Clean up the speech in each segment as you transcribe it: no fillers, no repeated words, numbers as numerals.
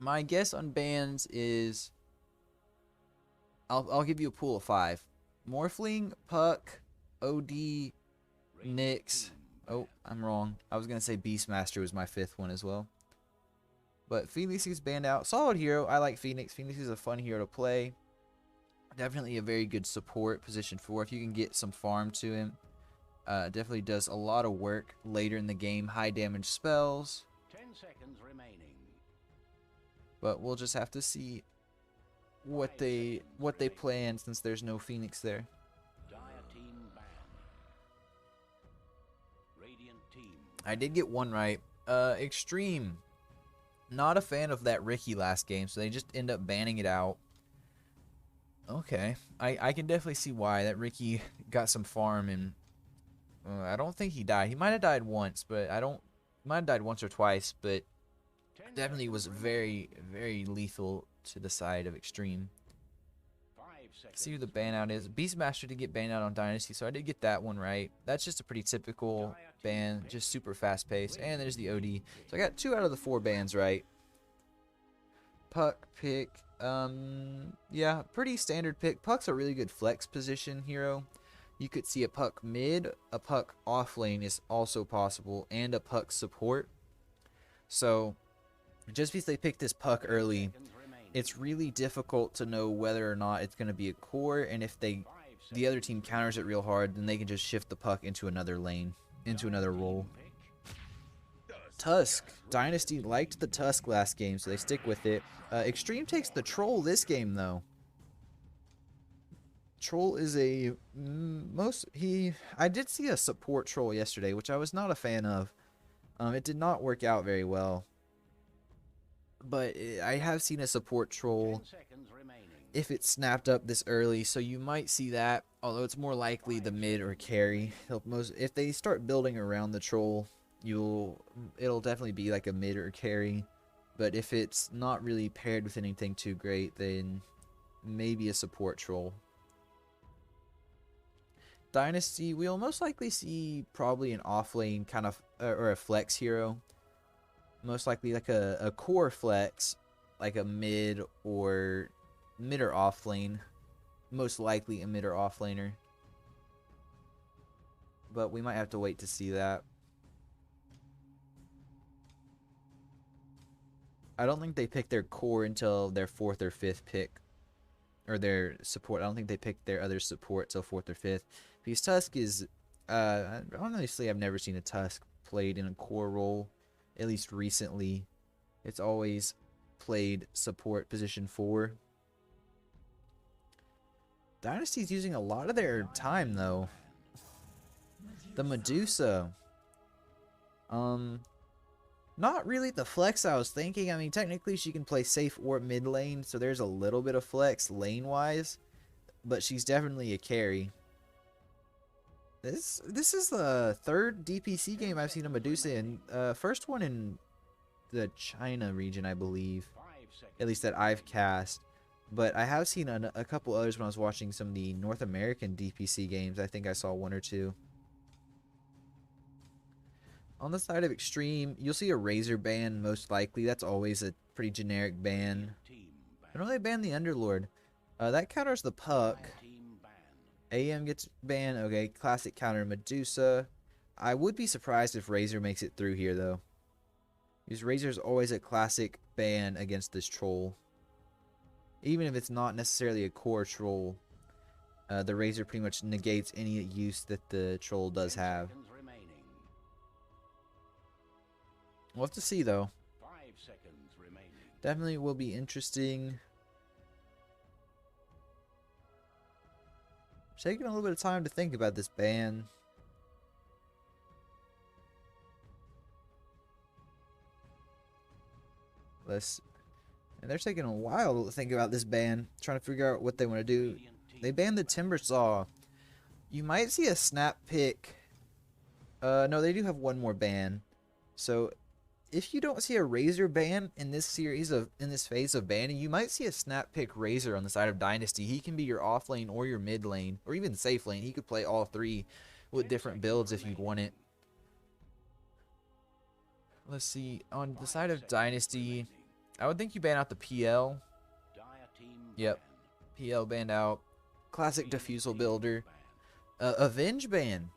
My guess on bans is I'll give you a pool of 5. Morphling, Puck, OD, Nyx. Oh, I'm wrong. I was gonna say Beastmaster was my 5th one as well. But Phoenix is banned out. Solid hero. I like Phoenix. Phoenix is a fun hero to play. Definitely a very good support position 4 if you can get some farm to him. Definitely does a lot of work later in the game. High damage spells. 10 seconds remaining. But we'll just have to see what they plan since there's no Phoenix there. Dire team ban. Radiant team. I did get one right. Extreme. Not a fan of that Ricky last game, so they just end up banning it out. Okay, I can definitely see why. That Ricky got some farm, and I don't think he died. He might have died once, but might have died once or twice, but definitely was very, very lethal to the side of Extreme. 5 seconds. See who the ban out is. Beastmaster did get banned out on Dynasty, so I did get that one right. That's just a pretty typical ban, just super fast paced. And there's the OD. So I got 2 out of the 4 bans right. Puck pick. Yeah, pretty standard pick. Puck's a really good flex position hero. You could see a Puck mid, a Puck off lane is also possible, and a Puck support. So, just because they picked this Puck early, it's really difficult to know whether or not it's going to be a core, and if the other team counters it real hard, then they can just shift the Puck into another lane, into another role. Tusk. Dynasty liked the Tusk last game, so they stick with it. Extreme takes the Troll this game, though. Troll is a I did see a support Troll yesterday, which I was not a fan of. It did not work out very well. But I have seen a support Troll if it's snapped up this early, so you might see that. Although it's more likely the mid or carry. If they start building around the Troll, it'll definitely be like a mid or carry. But if it's not really paired with anything too great, then maybe a support Troll. Dynasty, we'll most likely see probably an off-lane kind of, or a flex hero. Most likely like a core flex, like a mid or off lane. Most likely a mid or off laner. But we might have to wait to see that. I don't think they pick their core until their 4th or 5th pick. Or their support. I don't think they pick their other support till 4th or 5th. Because Tusk is, honestly, I've never seen a Tusk played in a core role, at least recently. It's always played support position 4. Dynasty's using a lot of their time, though. The Medusa. Not really the flex I was thinking. I mean, technically she can play safe or mid lane, so there's a little bit of flex lane-wise. But she's definitely a carry. This is the 3rd DPC game I've seen a Medusa in. First one in the China region, I believe. At least that I've cast. But I have seen a couple others when I was watching some of the North American DPC games. I think I saw 1 or 2. On the side of Extreme, you'll see a Razor ban most likely. That's always a pretty generic ban. I know they banned the Underlord. That counters the Puck. AM gets banned. Okay, classic counter Medusa. I would be surprised if Razor makes it through here, though. Because Razor's always a classic ban against this troll. Even if it's not necessarily a core troll, the Razor pretty much negates any use that the troll does have. We'll have to see, though. 5 seconds remaining. Definitely will be interesting. Taking a little bit of time to think about this ban. And they're taking a while to think about this ban, trying to figure out what they want to do. They banned the Timber Saw. You might see a snap pick. No, they do have one more ban. So if you don't see a Razor ban in this phase of banning, you might see a snap pick Razor on the side of Dynasty. He can be your off lane or your mid lane, or even safe lane. He could play all 3 with different builds if you'd want it. Let's see, on the side of Dynasty, I would think you ban out the PL. Dire team Yep. ban. PL banned out. Classic Radiant Diffusal team Builder. ban. Avenge ban.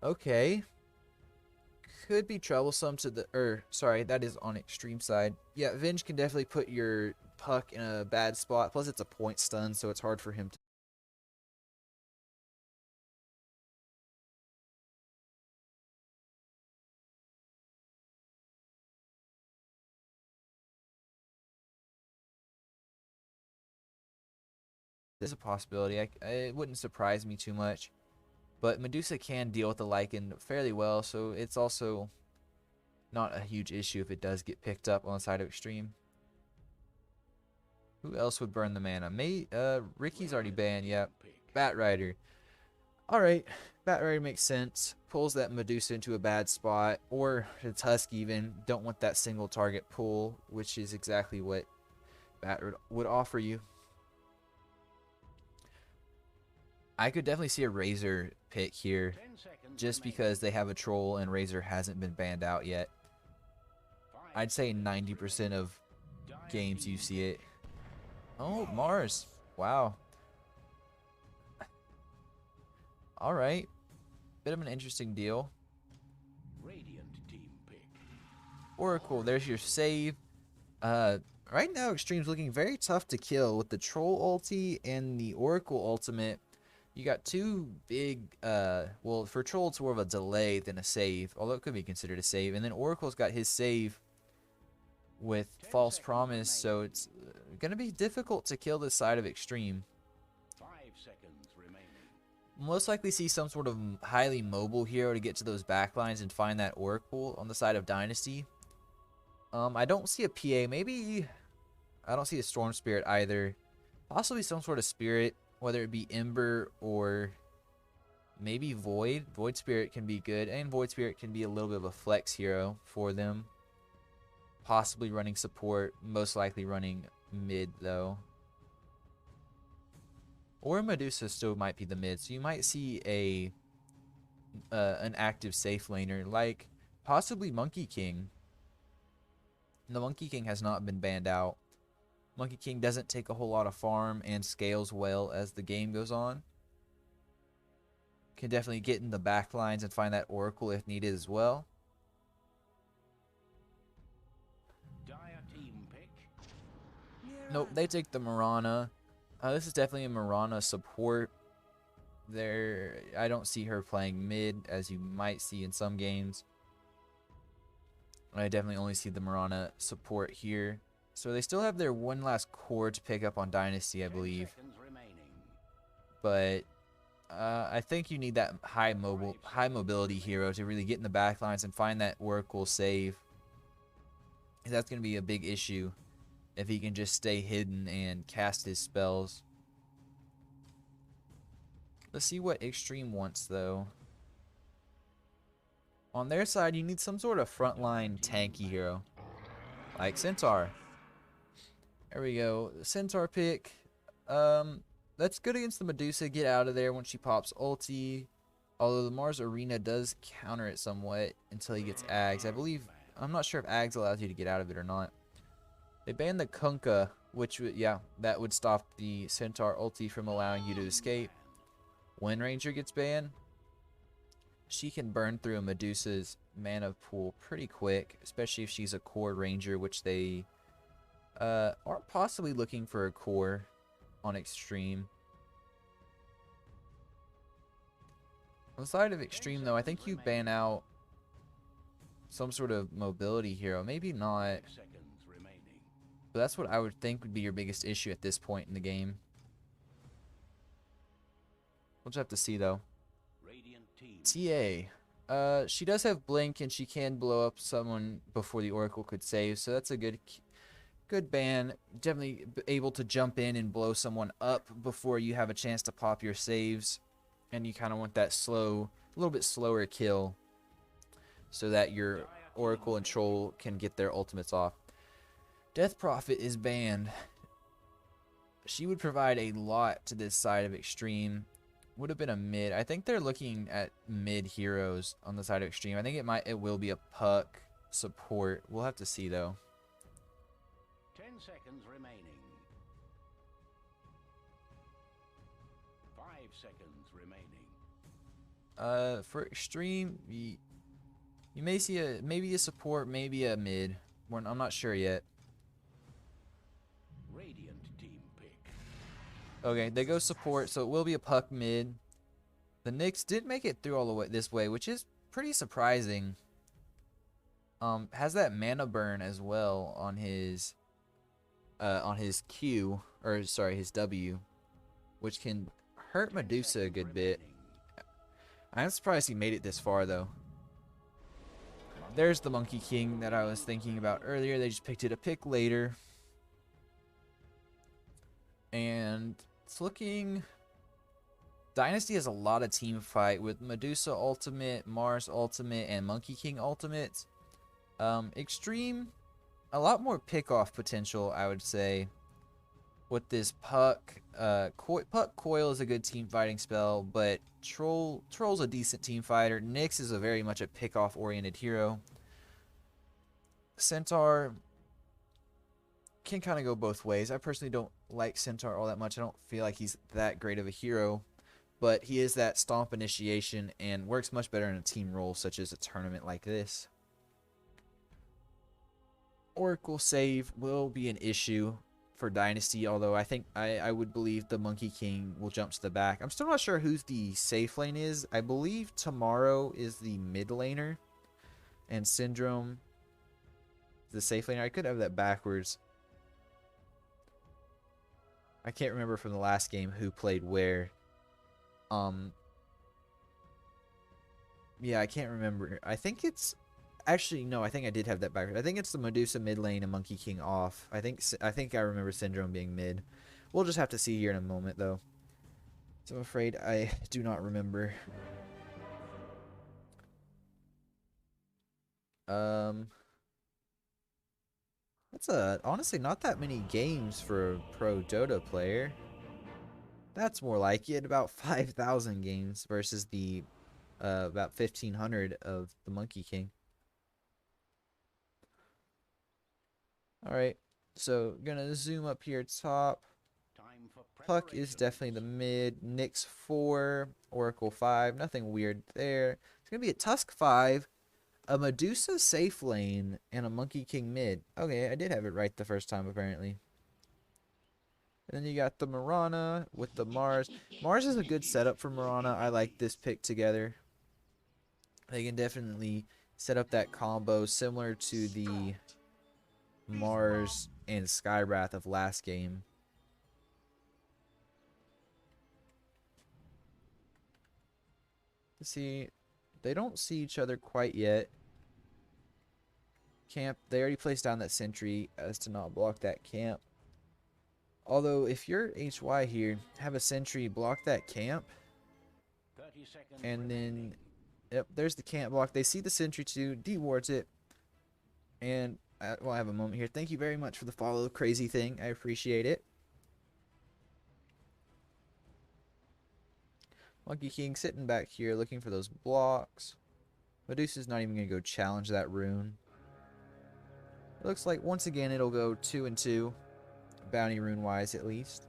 Okay. Could be troublesome to the, sorry, that is on extreme side. Yeah, Avenge can definitely put your puck in a bad spot. Plus it's a point stun, so it's hard for him to. There's a possibility. It wouldn't surprise me too much. But Medusa can deal with the Lycan fairly well, so it's also not a huge issue if it does get picked up on the side of extreme. Who else would burn the mana? Ricky's already banned, yep. Bat Rider. Alright, Bat Rider makes sense. Pulls that Medusa into a bad spot, or the Tusk even. Don't want that single target pull, which is exactly what Bat would offer you. I could definitely see a Razor pick here, just because they have a troll and Razor hasn't been banned out yet. I'd say 90% of games you see it. Oh, Mars. Wow. Alright. Bit of an interesting deal. Radiant team pick. Oracle, there's your save. Right now Extreme's looking very tough to kill with the Troll ulti and the Oracle ultimate. You got two big, well, for Troll it's more of a delay than a save, although it could be considered a save. And then Oracle's got his save with False Promise, so it's going to be difficult to kill this side of Extreme. 5 seconds remaining. Most likely see some sort of highly mobile hero to get to those backlines and find that Oracle on the side of Dynasty. I don't see a PA. Maybe I don't see a Storm Spirit either. Possibly some sort of Spirit, whether it be Ember or maybe Void. Void Spirit can be good, and Void Spirit can be a little bit of a flex hero for them. Possibly running support, most likely running mid though. Or Medusa still might be the mid, so you might see an active safe laner like possibly Monkey King. The Monkey King has not been banned out. Monkey King doesn't take a whole lot of farm and scales well as the game goes on. Can definitely get in the back lines and find that Oracle if needed as well. Dire team pick. Nope, they take the Mirana. This is definitely a Mirana support. I don't see her playing mid, as you might see in some games. I definitely only see the Mirana support here. So they still have their one last core to pick up on Dynasty, I believe. 10 seconds remaining. But I think you need that high mobility hero to really get in the back lines and find that Oracle save. That's going to be a big issue if he can just stay hidden and cast his spells. Let's see what Extreme wants though. On their side, you need some sort of frontline tanky hero, like Centaur. There we go. Centaur pick. That's good against the Medusa. Get out of there when she pops ulti. Although the Mars Arena does counter it somewhat until he gets Ags. I believe, I'm not sure if Ags allows you to get out of it or not. They banned the Kunkka, which would, yeah, that would stop the Centaur ulti from allowing you to escape. When Ranger gets banned, she can burn through a Medusa's mana pool pretty quick, especially if she's a core Ranger, which they are possibly looking for a core on Extreme. On the side of Extreme, though, I think you ban out some sort of mobility hero. Maybe not, 5 seconds remaining. but that's what I would think would be your biggest issue at this point in the game. We'll just have to see, though. Radiant team. TA. She does have Blink, and she can blow up someone before the Oracle could save, so that's a good ban. Definitely able to jump in and blow someone up before you have a chance to pop your saves. And you kind of want that slow, a little bit slower kill, so that your Oracle and Troll can get their ultimates off. Death Prophet is banned. She would provide a lot to this side of Extreme. Would have been a mid. I think they're looking at mid heroes on the side of Extreme. I think it will be a puck support. We'll have to see though. 10 seconds remaining. 5 seconds remaining. For Extreme, you may see maybe a support, maybe a mid. I'm not sure yet. Radiant team pick. Okay, they go support, so it will be a puck mid. The Knicks did make it through all the way this way, which is pretty surprising. Has that mana burn as well on his Q, or sorry, his W, which can hurt Medusa a good bit. I'm surprised he made it this far though. There's the Monkey King that I was thinking about earlier. They just picked it a pick later. And it's looking... Dynasty has a lot of team fight with Medusa Ultimate, Mars Ultimate, and Monkey King Ultimate. Extreme, a lot more pick-off potential, I would say. With this Puck. Puck Coil is a good team fighting spell, but Troll's a decent team fighter. Nyx is a very much a pick-off oriented hero. Centaur can kind of go both ways. I personally don't like Centaur all that much. I don't feel like he's that great of a hero, but he is that stomp initiation and works much better in a team role such as a tournament like this. Oracle save will be an issue for Dynasty, although I think I would believe the Monkey King will jump to the back. I'm still not sure who's the safe lane is. I believe Tomorrow is the mid laner and Syndrome is the safe laner. I could have that backwards. I can't remember from the last game who played where. Yeah, I can't remember. I think it's actually no. I think I did have that backwards. I think it's the Medusa mid lane and Monkey King off. I think I remember Syndrome being mid. We'll just have to see here in a moment though. So I'm afraid I do not remember. That's honestly not that many games for a pro Dota player. That's more like it, about 5,000 games versus the about 1,500 of the Monkey King. Alright, so gonna zoom up here top. Puck is definitely the mid. Nyx 4, Oracle 5, nothing weird there. It's gonna be a Tusk 5, a Medusa safe lane, and a Monkey King mid. Okay, I did have it right the first time apparently. And then you got the Mirana with the Mars. Mars is a good setup for Mirana. I like this pick together. They can definitely set up that combo similar to the Mars and Skywrath of last game. See, they don't see each other quite yet. Camp, they already placed down that sentry as to not block that camp. Although, if you're HY here, have a sentry block that camp. And then, yep, there's the camp block. They see the sentry too, dewards it. And, well, I have a moment here. Thank you very much for the follow, crazy thing. I appreciate it. Monkey King sitting back here looking for those blocks. Medusa's not even going to go challenge that rune. It looks like, once again, it'll go 2 and 2. Bounty rune wise at least.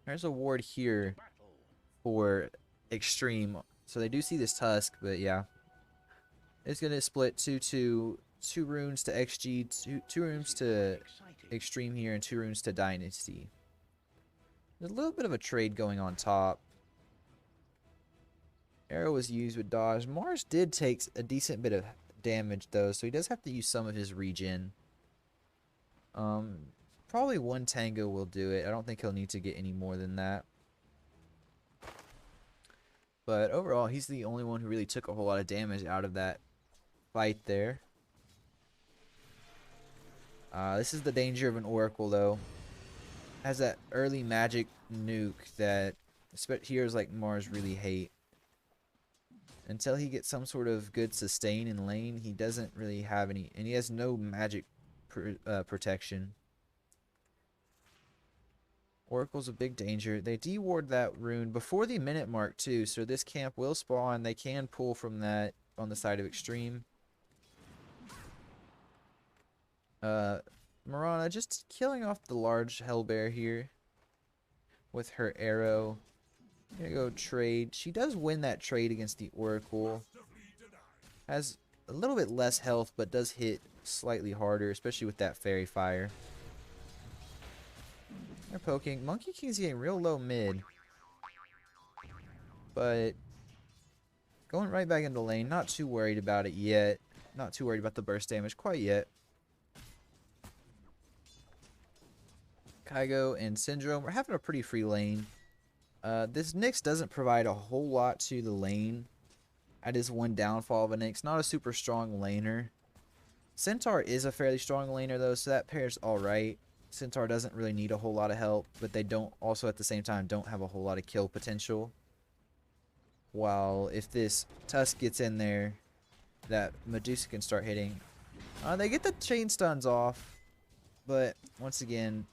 There's a ward here for Extreme. So they do see this Tusk, but yeah. It's gonna split 2 runes to XG, two runes to Extreme here, and 2 runes to Dynasty. There's a little bit of a trade going on top. Arrow was used with dodge. Mars did take a decent bit of damage though, so he does have to use some of his regen. Probably 1 tango will do it. I don't think he'll need to get any more than that. But overall, he's the only one who really took a whole lot of damage out of that fight there. This is the danger of an Oracle, though. Has that early magic nuke that heroes like Mars really hate. Until he gets some sort of good sustain in lane, he doesn't really have any, and he has no magic protection. Oracle's a big danger. They deward that rune before the minute mark too, so this camp will spawn. They can pull from that on the side of Extreme. Mirana just killing off the large hellbear here with her arrow. Gonna go trade. She does win that trade against the Oracle. Has a little bit less health, but does hit slightly harder, especially with that fairy fire. They're poking. Monkey King's getting real low mid. But going right back into lane. Not too worried about it yet. Not too worried about the burst damage quite yet. Kygo and Syndrome. We're having a pretty free lane. This Nyx doesn't provide a whole lot to the lane. That is one downfall of a Nyx. Not a super strong laner. Centaur is a fairly strong laner though, so that pair's alright. Centaur doesn't really need a whole lot of help, but they don't also at the same time don't have a whole lot of kill potential. While if this Tusk gets in there, that Medusa can start hitting. They get the chain stuns off, but once again,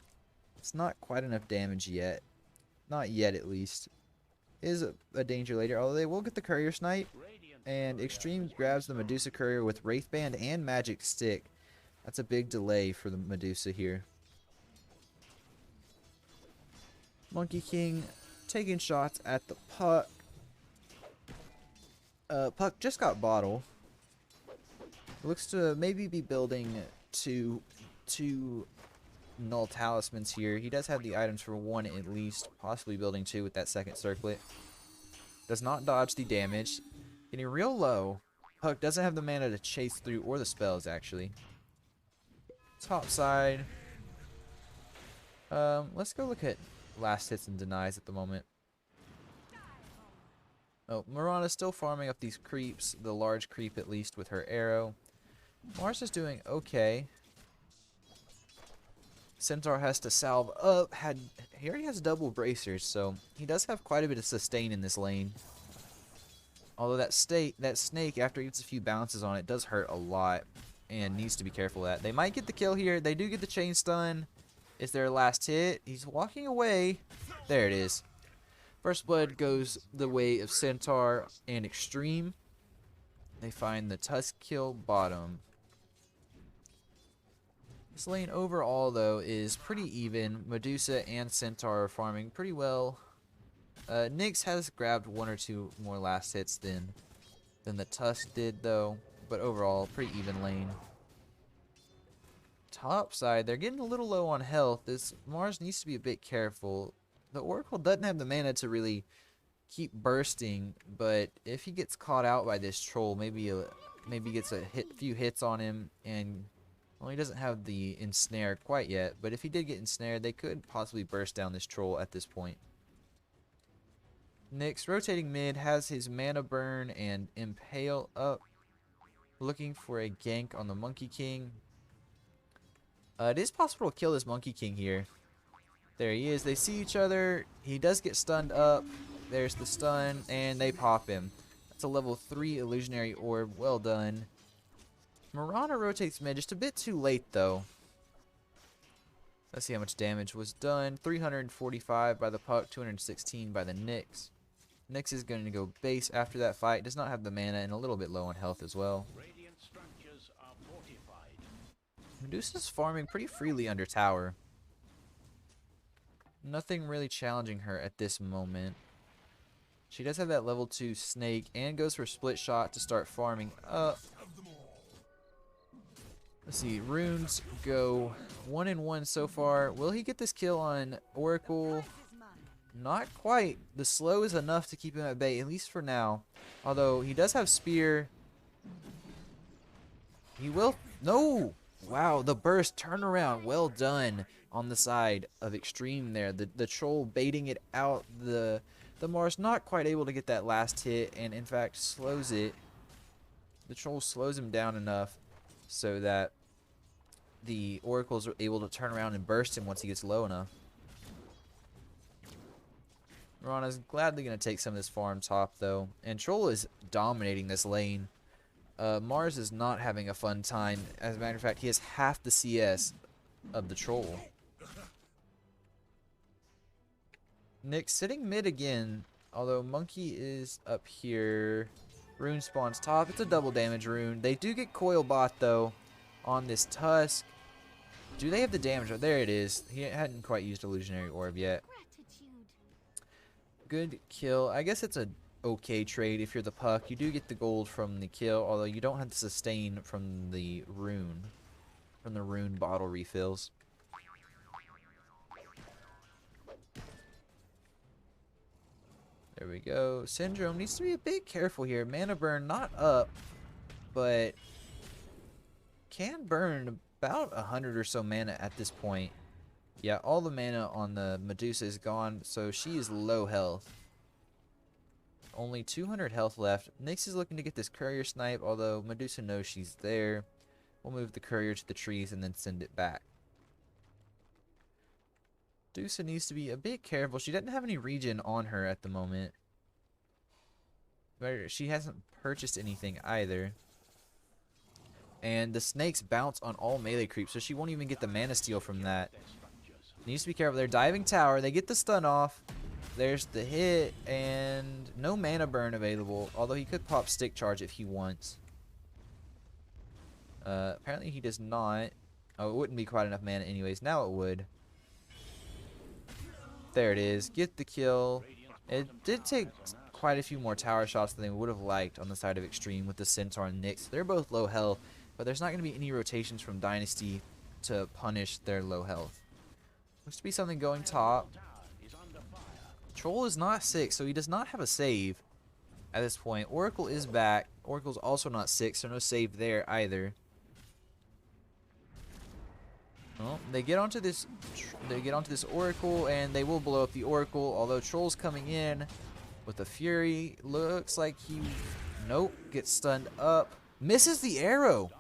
it's not quite enough damage yet. Not yet, at least. Is a danger later, although they will get the Courier Snipe. And Extreme grabs the Medusa Courier with Wraith Band and Magic Stick. That's a big delay for the Medusa here. Monkey King taking shots at the Puck. Puck just got Bottle. Looks to maybe be building two Null Talismans here. He does have the items for one at least, possibly building two with that second circlet. Does not dodge the damage. Getting real low. Puck doesn't have the mana to chase through, or the spells actually. Top side. Let's go look at last hits and denies at the moment. Oh, Mirana's still farming up these creeps, the large creep at least with her arrow. Mars is doing okay. Centaur has to salve up. He already has double bracers, so he does have quite a bit of sustain in this lane. Although that snake, after he gets a few bounces on it, does hurt a lot and needs to be careful of that. They might get the kill here. They do get the chain stun. Is their last hit? He's walking away. There it is. First blood goes the way of Centaur and Extreme. They find the Tusk kill bottom. This lane overall, though, is pretty even. Medusa and Centaur are farming pretty well. Nyx has grabbed one or two more last hits than the Tusk did, though. But overall, pretty even lane. Top side, they're getting a little low on health. This Mars needs to be a bit careful. The Oracle doesn't have the mana to really keep bursting, but if he gets caught out by this troll, maybe gets a few hits on him, and well, he doesn't have the ensnare quite yet. But if he did get ensnared, they could possibly burst down this troll at this point. Nyx rotating mid has his mana burn and impale up, looking for a gank on the Monkey King. It is possible to kill this Monkey King here. There he is. They see each other. He does get stunned up. There's the stun, and they pop him. That's a level 3 illusionary orb. Well done. Mirana rotates mid just a bit too late, though. Let's see how much damage was done. 345 by the Puck, 216 by the Nyx. Nyx is going to go base after that fight. Does not have the mana and a little bit low on health as well. Radiant structures are fortified. Medusa's farming pretty freely under tower. Nothing really challenging her at this moment. She does have that level 2 snake and goes for split shot to start farming up. Let's see, runes go 1 and 1 so far. Will he get this kill on Oracle? Not quite. The slow is enough to keep him at bay, at least for now. Although he does have spear. He will. No! Wow, the burst turnaround. Well done on the side of Extreme there. The troll baiting it out. The Mars not quite able to get that last hit, and in fact slows it. The troll slows him down enough so that the Oracles are able to turn around and burst him once he gets low enough. Mirana's gladly going to take some of this farm top, though. And Troll is dominating this lane. Mars is not having a fun time. As a matter of fact, he has half the CS of the Troll. Nyx sitting mid again, although Monkey is up here. Rune spawns top. It's a double damage rune. They do get Coil Bot, though, on this Tusk. Do they have the damage? Oh, there it is. He hadn't quite used Illusionary Orb yet. Good kill. I guess it's a okay trade if you're the puck. You do get the gold from the kill, although you don't have the sustain from the rune. From the rune bottle refills. There we go. Syndrome needs to be a bit careful here. Mana burn not up, but can burn about 100 or so mana at this point. Yeah, all the mana on the Medusa is gone, so she is low health. Only 200 health left. Nyx is looking to get this courier snipe, although Medusa knows she's there. We'll move the courier to the trees and then send it back. Medusa needs to be a bit careful. She doesn't have any regen on her at the moment. But she hasn't purchased anything either. And the snakes bounce on all melee creeps, so she won't even get the mana steal from that. Needs to be careful. They're diving tower. They get the stun off. There's the hit, and no mana burn available, although he could pop stick charge if he wants. Apparently he does not. Oh, it wouldn't be quite enough mana anyways. Now it would. There it is. Get the kill. It did take quite a few more tower shots than they would have liked on the side of Xtreme with the Centaur and Nyx. They're both low health, but there's not going to be any rotations from Dynasty to punish their low health. Looks to be something going top. Troll is not sick, so he does not have a save at this point. Oracle is back. Oracle's also not sick, so no save there either. Well, they get onto this Oracle, and they will blow up the Oracle, although Troll's coming in with a Fury. Looks like he, nope, gets stunned up. Misses the arrow.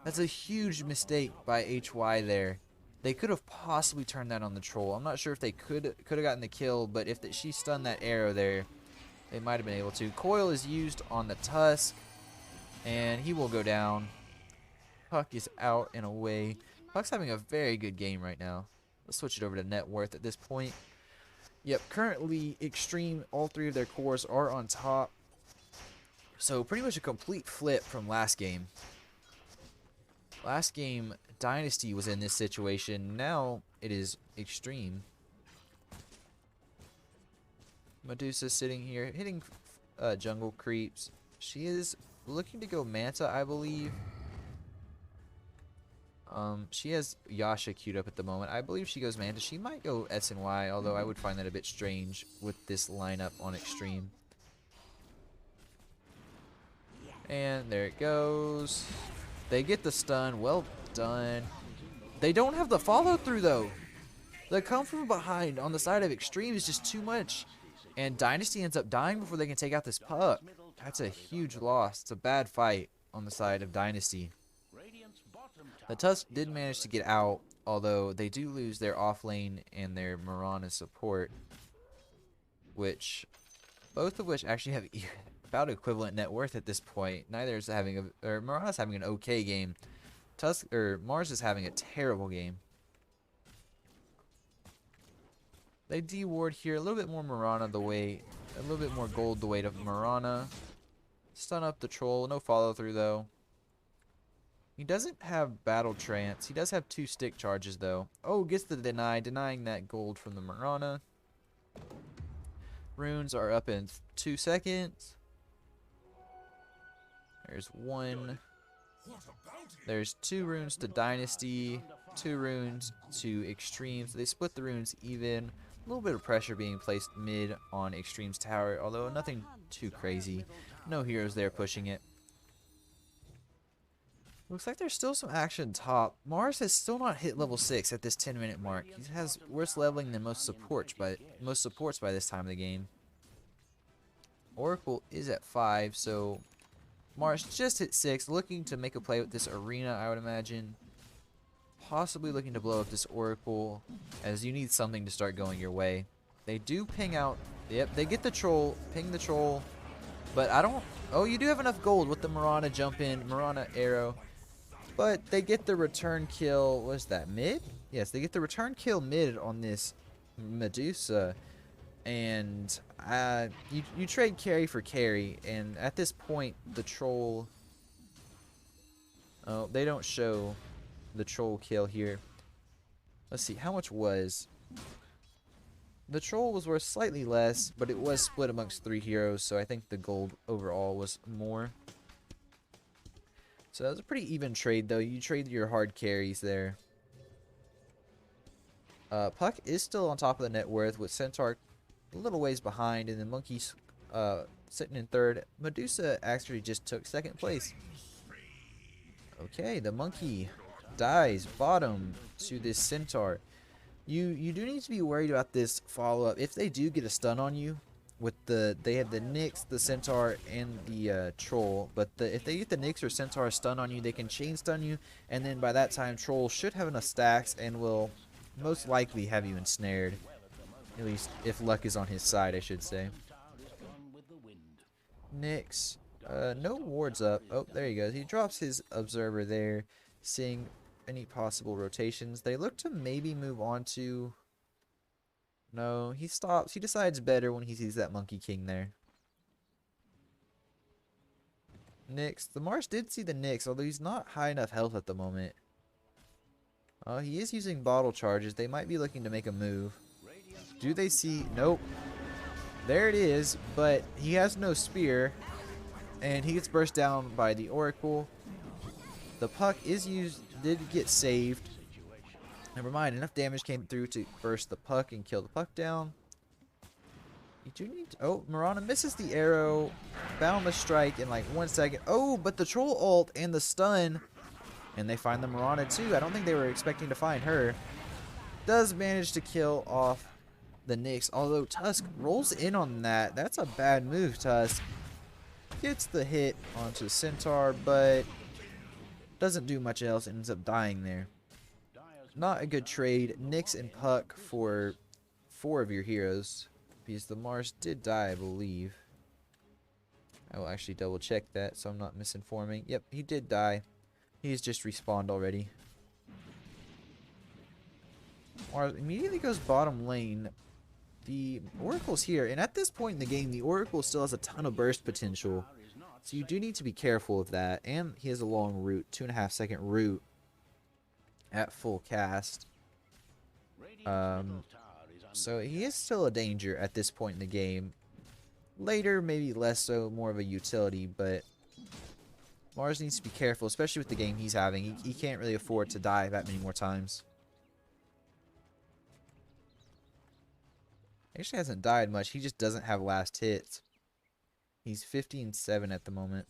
That's a huge mistake by HY there. They could have possibly turned that on the Troll. I'm not sure if they could have gotten the kill, but if she stunned that arrow there, they might have been able to. Coil is used on the Tusk, and he will go down. Puck is out and away. Puck's having a very good game right now. Let's switch it over to net worth at this point. Yep, currently Xtreme, all three of their cores are on top. So pretty much a complete flip from last game. Last game, Dynasty was in this situation. Now it is Xtreme. Medusa sitting here, hitting jungle creeps. She is looking to go Manta, I believe. She has Yasha queued up at the moment. I believe she goes Manta. She might go SNY, although I would find that a bit strange with this lineup on Xtreme. And there it goes. They get the stun. Well done. They don't have the follow through though. The come from behind on the side of Xtreme is just too much. And Dynasty ends up dying before they can take out this puck. That's a huge loss. It's a bad fight on the side of Dynasty. The Tusk did manage to get out, although they do lose their off lane and their Mirana support, which both of which actually have about equivalent net worth at this point. Neither is having Mirana's having an okay game. Mars is having a terrible game. They deward here a little bit more Mirana a little bit more gold the weight of Mirana. Stun up the Troll, no follow through though. He doesn't have Battle Trance. He does have 2 stick charges though. Oh, gets the deny, denying that gold from the Mirana. Runes are up in 2 seconds. There's 1. There's 2 runes to Dynasty, 2 runes to Xtreme. So they split the runes even. A little bit of pressure being placed mid on Xtreme's tower, although nothing too crazy. No heroes there pushing it. Looks like there's still some action top. Mars has still not hit level 6 at this 10-minute mark. He has worse leveling than most supports by this time of the game. Oracle is at 5, so Mars just hit 6, looking to make a play with this arena, I would imagine. Possibly looking to blow up this Oracle, as you need something to start going your way. They do ping out. Yep, they get the Troll, ping the Troll, but I don't. Oh, you do have enough gold with the Mirana jump in, Mirana arrow. But they get the return kill. Was that mid? Yes, they get the return kill mid on this Medusa. And you trade carry for carry. And at this point, the Troll... Oh, they don't show the troll kill here. Let's see, how much was... The troll was worth slightly less, but it was split amongst 3 heroes, so I think the gold overall was more. So that was a pretty even trade, though. You trade your hard carries there. Puck is still on top of the net worth, with Centaur a little ways behind, and then Monkey's sitting in third. Medusa actually just took second place. Okay, the Monkey dies bottom to this Centaur. You do need to be worried about this follow-up. If they do get a stun on you, with they have the Nyx, the Centaur, and the Troll. But if they get the Nyx or Centaur stun on you, they can chain stun you, and then by that time, Troll should have enough stacks and will most likely have you ensnared. At least if luck is on his side, I should say. Nyx, no wards up. Oh, there he goes. He drops his observer there, seeing any possible rotations. They look to maybe move on to... No, he stops. He decides better when he sees that Monkey King there. Nyx. The Mars did see the Nyx, although he's not high enough health at the moment. He is using bottle charges. They might be looking to make a move. Do they see... Nope. There it is, but he has no spear, and he gets burst down by the Oracle. The Puck did get saved. Never mind, enough damage came through to burst the Puck and kill the Puck down. You do need to... Oh, Mirana misses the arrow. Boundless strike in like 1 second. Oh, but the Troll ult and the stun. And they find the Mirana too. I don't think they were expecting to find her. Does manage to kill off the Nyx, although Tusk rolls in on that. That's a bad move, Tusk. Gets the hit onto Centaur, but doesn't do much else, ends up dying there. Not a good trade. Nyx and Puck for 4 of your heroes, because the Mars did die, I believe. I will actually double check that so I'm not misinforming. Yep, he did die. He's just respawned already. Mars immediately goes bottom lane. The Oracle's here, and at this point in the game, the Oracle still has a ton of burst potential. So you do need to be careful of that. And he has a long route, 2.5 second route at full cast. So he is still a danger at this point in the game. Later, maybe less so, more of a utility, but Mars needs to be careful, especially with the game he's having. He can't really afford to die that many more times. He actually hasn't died much. He just doesn't have last hits. He's 15-7 at the moment.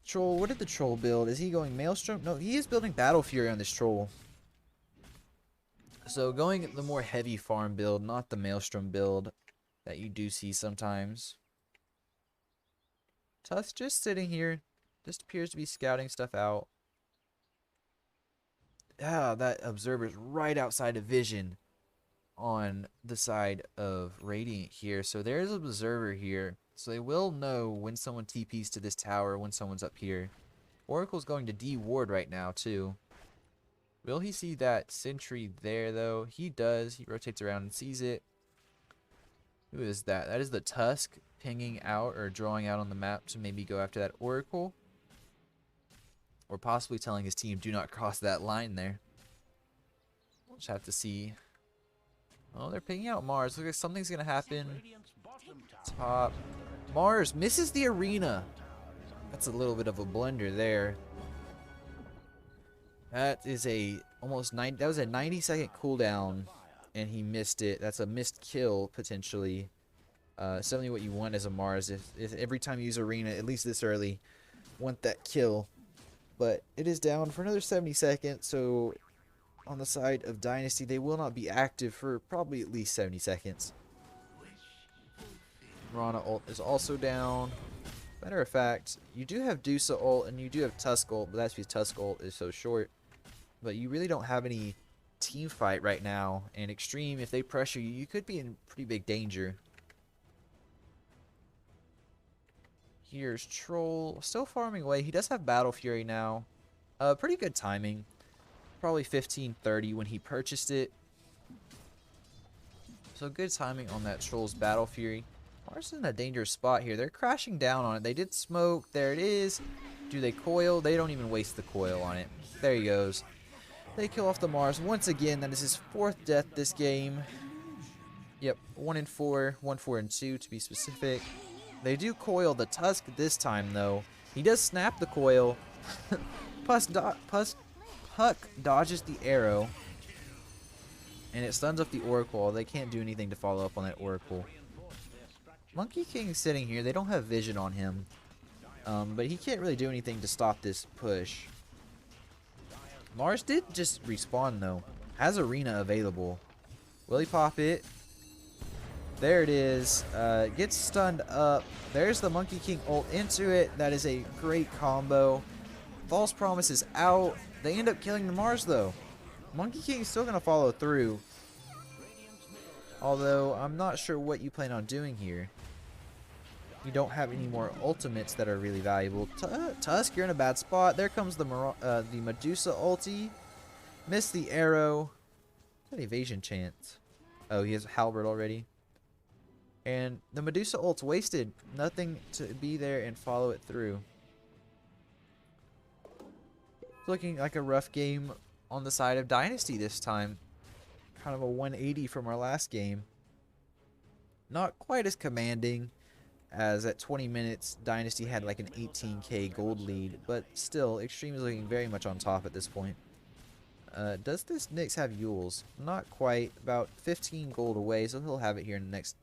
Troll, what did the Troll build? Is he going Maelstrom? No, he is building Battle Fury on this Troll. So going the more heavy farm build, not the Maelstrom build that you do see sometimes. Tusk just sitting here. Just appears to be scouting stuff out. Ah, that Observer's right outside of vision on the side of Radiant here. So there's an Observer here. So they will know when someone TPs to this tower, when someone's up here. Oracle's going to D-ward right now, too. Will he see that sentry there, though? He does. He rotates around and sees it. Who is that? That is the Tusk pinging out or drawing out on the map to maybe go after that Oracle. Or possibly telling his team, do not cross that line there. We'll just have to see. Oh, they're pinging out Mars. Looks like something's going to happen. Top. Mars misses the arena. That's a little bit of a blunder there. That is a almost 90. That was a 90-second cooldown, and he missed it. That's a missed kill potentially. Certainly what you want as a Mars. If every time you use arena, at least this early, want that kill. But it is down for another 70 seconds. So on the side of Dynasty, they will not be active for probably at least 70 seconds. Rana ult is also down. Matter of fact, you do have Dusa ult and you do have Tusk ult, but that's because Tusk ult is so short. But you really don't have any team fight right now. And Extreme, if they pressure you, you could be in pretty big danger. Here's Troll, still farming away. He does have Battle Fury now. Pretty good timing. Probably 15:30 when he purchased it. So good timing on that Troll's Battle Fury. Mars is in a dangerous spot here. They're crashing down on it. They did smoke. There it is. Do they coil? They don't even waste the coil on it. There he goes. They kill off the Mars. Once again, that is his 4th death this game. Yep, 1 and 4, 1, 4 and 2 to be specific. They do coil the Tusk this time though. He does snap the coil. Puck dodges the arrow. And it stuns up the Oracle. They can't do anything to follow up on that Oracle. Monkey King's sitting here. They don't have vision on him. But he can't really do anything to stop this push. Mars did just respawn though. Has Arena available. Will he pop it? There it is. Gets stunned up. There's the Monkey King ult into it. That is a great combo. False Promise is out. They end up killing the Mars though. Monkey King is still going to follow through. Although, I'm not sure what you plan on doing here. You don't have any more ultimates that are really valuable. Tusk, you're in a bad spot. There comes the Medusa ulti. Missed the arrow. An evasion chance. Oh, he has Halberd already. And the Medusa ult's wasted. Nothing to be there and follow it through. Looking like a rough game on the side of Dynasty this time. Kind of a 180 from our last game. Not quite as commanding as at 20 minutes Dynasty had like an 18k gold lead, but still Xtreme is looking very much on top at this point. Does this Nyx have Yules? Not quite. About 15 gold away, so he'll have it here in the next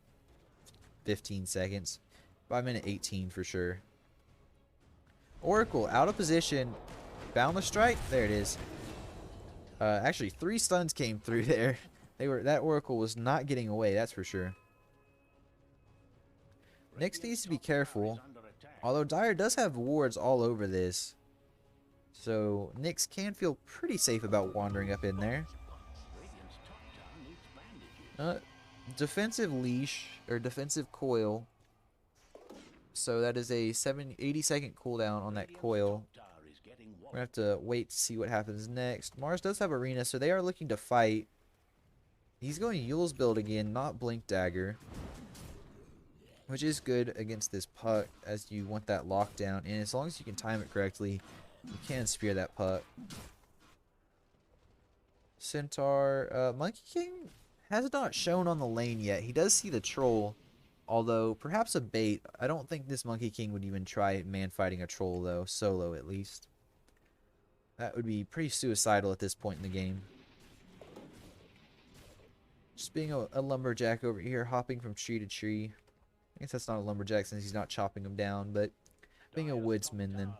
15 seconds. By minute 18 for sure. Oracle out of position. Boundless Strike. There it is. Actually, 3 stuns came through there. That Oracle was not getting away, that's for sure. Nyx needs to be careful. Although Dire does have wards all over this. So Nyx can feel pretty safe about wandering up in there. Defensive leash or defensive coil. So that is a 80-second cooldown on that coil. We're going to have to wait to see what happens next. Mars does have Arena, so they are looking to fight. He's going Yule's build again, not Blink Dagger. Which is good against this Puck, as you want that lockdown. And as long as you can time it correctly, you can spear that Puck. Centaur. Monkey King has not shown on the lane yet. He does see the troll. Although, perhaps a bait. I don't think this Monkey King would even try man-fighting a troll, though. Solo, at least. That would be pretty suicidal at this point in the game. Just being a lumberjack over here, hopping from tree to tree. I guess that's not a lumberjack since he's not chopping them down, but being a woodsman then.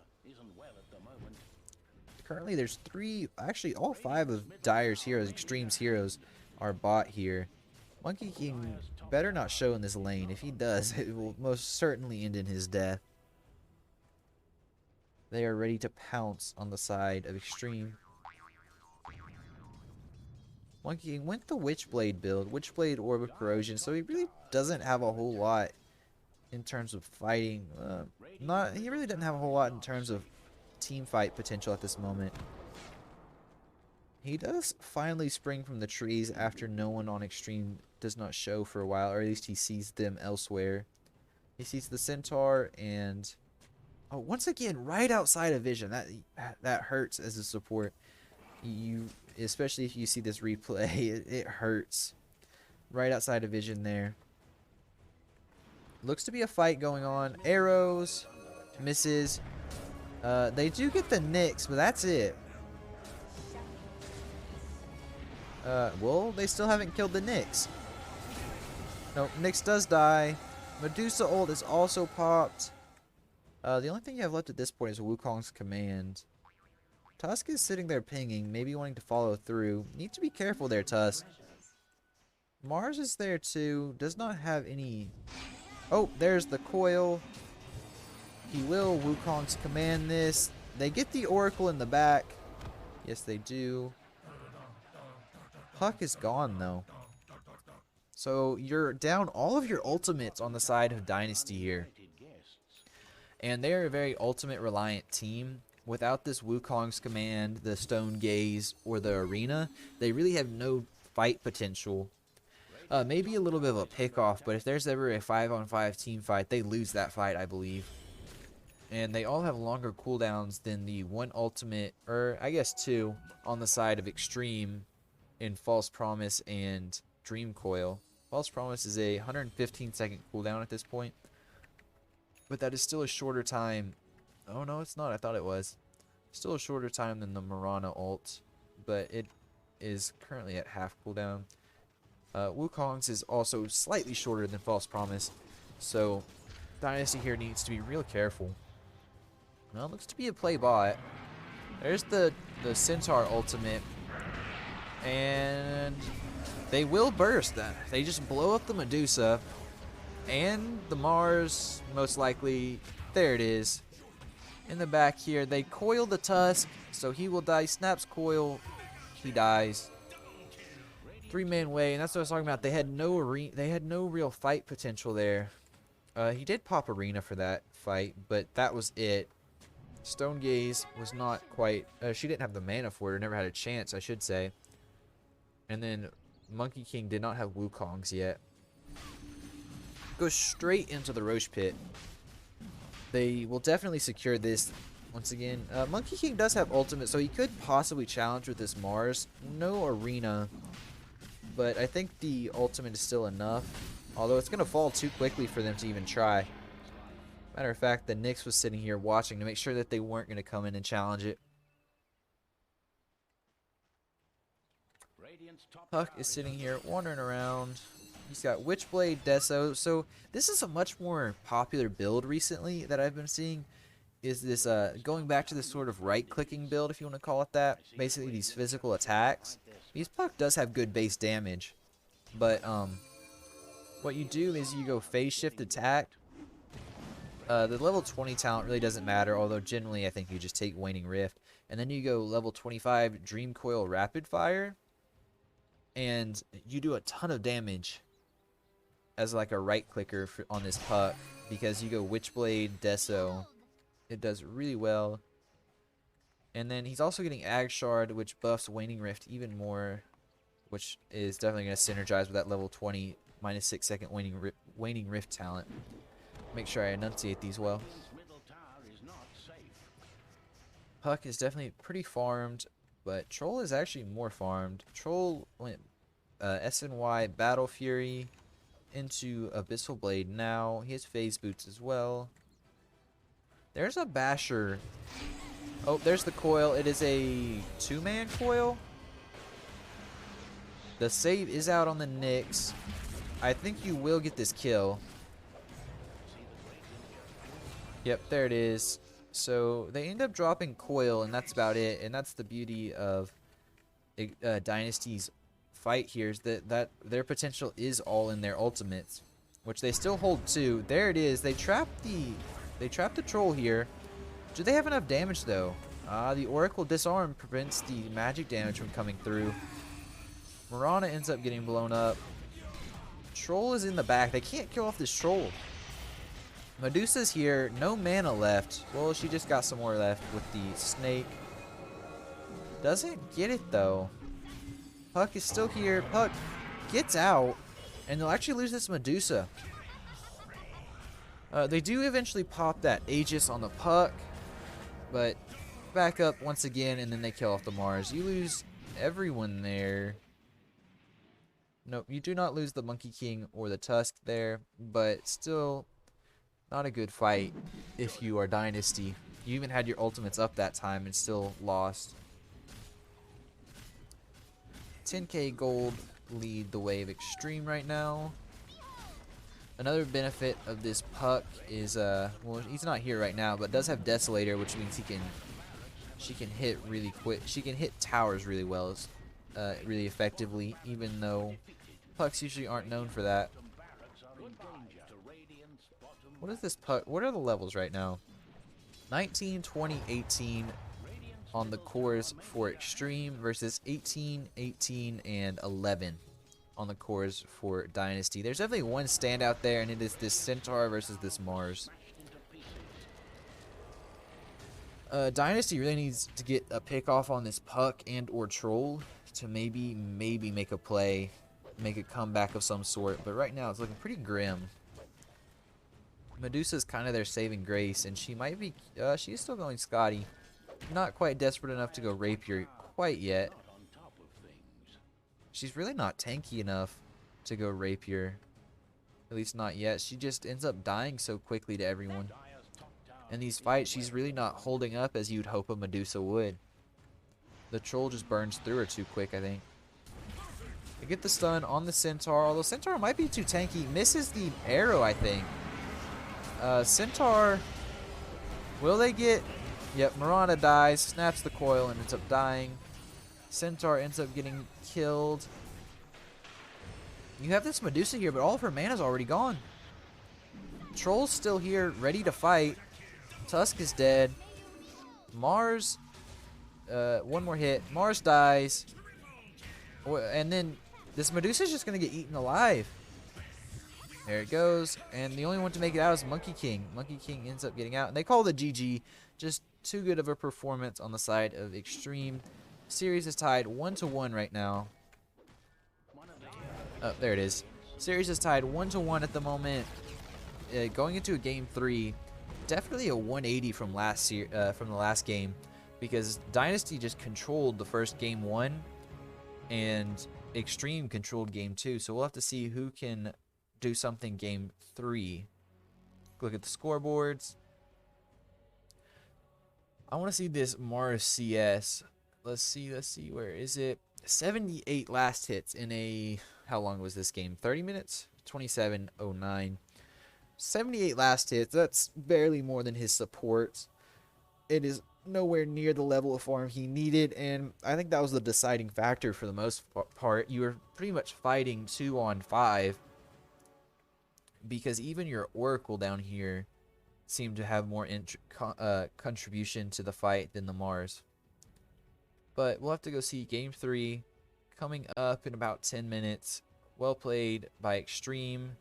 Currently there's 3, actually all 5 of Dire's heroes, Xtreme's heroes, are bought here. Monkey King better not show in this lane. If he does, it will most certainly end in his death. They are ready to pounce on the side of Xtreme. Monkey King went the Witchblade build. Witchblade Orb of Corrosion, so he really doesn't have a whole lot in terms of fighting. He really doesn't have a whole lot in terms of team fight potential at this moment. He does finally spring from the trees after no one on Xtreme does not show for a while, or at least he sees them elsewhere. He sees the Centaur and... Oh, once again, right outside of vision. That hurts as a support. Especially if you see this replay, it hurts. Right outside of vision there. Looks to be a fight going on. Arrows. Misses. They do get the Nyx, but that's it. Well, they still haven't killed the Nyx. No, Nyx does die. Medusa ult is also popped. The only thing you have left at this point is Wukong's command. Tusk is sitting there pinging, maybe wanting to follow through. Need to be careful there, Tusk. Mars is there too. Does not have any... Oh, there's the coil. He will Wukong's command this. They get the Oracle in the back. Yes, they do. Puck is gone, though. So you're down all of your ultimates on the side of Dynasty here. And they are a very ultimate reliant team. Without this Wukong's command, the Stone Gaze, or the Arena, they really have no fight potential. Maybe a little bit of a pick-off, but if there's ever a 5-on-5 team fight, they lose that fight, I believe. and they all have longer cooldowns than the one ultimate, or I guess two, on the side of Extreme in False Promise and Dream Coil. False Promise is a 115-second cooldown at this point, but that is still a shorter time. Oh no, it's not. I thought it was. Still a shorter time than the Mirana ult, but it is currently at half cooldown. Wukong's is also slightly shorter than False Promise, so Dynasty here needs to be real careful. Well, it looks to be a play bot. There's the Centaur ultimate, and they will burst. They just blow up the Medusa and the Mars, most likely. There it is. In the back here, they coil the Tusk, so he will die. Snaps coil, he dies. 3-man way, and that's what I was talking about. They had no real fight potential there. He did pop arena for that fight, but that was it. Stone Gaze was not quite. She didn't have the mana for it, or never had a chance, I should say. And then Monkey King did not have Wukong's yet. Goes straight into the Roche Pit. They will definitely secure this once again. Monkey King does have ultimate, so he could possibly challenge with this Mars. No arena, but I think the ultimate is still enough. Although it's going to fall too quickly for them to even try. Matter of fact, the Nyx was sitting here watching to make sure that they weren't going to come in and challenge it. Puck is sitting here wandering around. He's got Witchblade, Deso. So this is a much more popular build recently that I've been seeing. Is this going back to this sort of right-clicking build, if you want to call it that. Basically these physical attacks. Because Puck does have good base damage. But what you do is you go phase shift attack. The level 20 talent really doesn't matter, although generally I think you just take Waning Rift. And then you go level 25 Dream Coil Rapid Fire. And you do a ton of damage as like a right clicker on this Puck, because you go Witchblade, Deso. It does really well. And then he's also getting Ag Shard, which buffs Waning Rift even more, which is definitely going to synergize with that level 20 minus 6 second Waning Rift talent. Make sure I enunciate these well. Puck is definitely pretty farmed, but Troll is actually more farmed. Troll went SNY Battle Fury into Abyssal Blade now. He has Phase Boots as well. There's a Basher. Oh, there's the coil. It is a 2-man coil. The save is out on the Nyx. I think you will get this kill. Yep, there it is. So they end up dropping coil, and that's about it. And that's the beauty of Dynasty's fight here, is that their potential is all in their ultimates, which they still hold to. There it is. They trapped the troll here. Do they have enough damage though? The Oracle Disarm prevents the magic damage from coming through. Mirana ends up getting blown up. Troll is in the back. They can't kill off this troll. Medusa's here. No mana left. Well, she just got some more left with the snake. Doesn't get it though. Puck is still here. Puck gets out, and they'll actually lose this Medusa. They do eventually pop that Aegis on the Puck, but back up once again, and then they kill off the Mars. You lose everyone there. Nope, you do not lose the Monkey King or the Tusk there, but still not a good fight if you are Dynasty. You even had your ultimates up that time and still lost. 10k gold lead the way of Extreme right now. Another benefit of this Puck is, well, he's not here right now, but does have Desolator, which means she can hit really quick. She can hit towers really well, really effectively, even though Pucks usually aren't known for that. What is this Puck? What are the levels right now? 19, 20, 18 on the cores for Extreme versus 18, 18, and 11 on the cores for Dynasty. There's definitely one standout there, and it is this Centaur versus this Mars. Dynasty really needs to get a pick off on this Puck and or Troll to maybe make a play, make a comeback of some sort. But right now it's looking pretty grim. Medusa's kind of their saving grace, and she might be, she's still going Scotty. Not quite desperate enough to go Rapier quite yet. She's really not tanky enough to go Rapier. At least not yet. She just ends up dying so quickly to everyone. In these fights, she's really not holding up as you'd hope a Medusa would. The troll just burns through her too quick, I think. They get the stun on the Centaur, although Centaur might be too tanky. Misses the arrow, I think. Centaur, will they get... Yep, Miranda dies, snaps the coil, and ends up dying. Centaur ends up getting killed. You have this Medusa here, but all of her mana's already gone. Troll's still here, ready to fight. Tusk is dead. Mars, one more hit. Mars dies. And then this Medusa's just going to get eaten alive. There it goes. And the only one to make it out is Monkey King. Monkey King ends up getting out. And they call the GG. Just too good of a performance on the side of Xtreme. Series is tied 1-1 right now. Oh, there it is. Series is tied 1-1 at the moment. Going into a game 3, definitely a 180 from from the last game, because Dynasty just controlled the first game 1, and Xtreme controlled game 2. So we'll have to see who can do something game 3. Look at the scoreboards. I want to see this Mars CS. Let's see, where is it? 78 last hits in a, how long was this game? 30 minutes? 27:09. 78 last hits. That's barely more than his supports. It is nowhere near the level of farm he needed, and I think that was the deciding factor for the most part. You were pretty much fighting 2-on-5, because even your Oracle down here seemed to have more contribution to the fight than the Mars. But we'll have to go see game 3 coming up in about 10 minutes. Well played by Xtreme.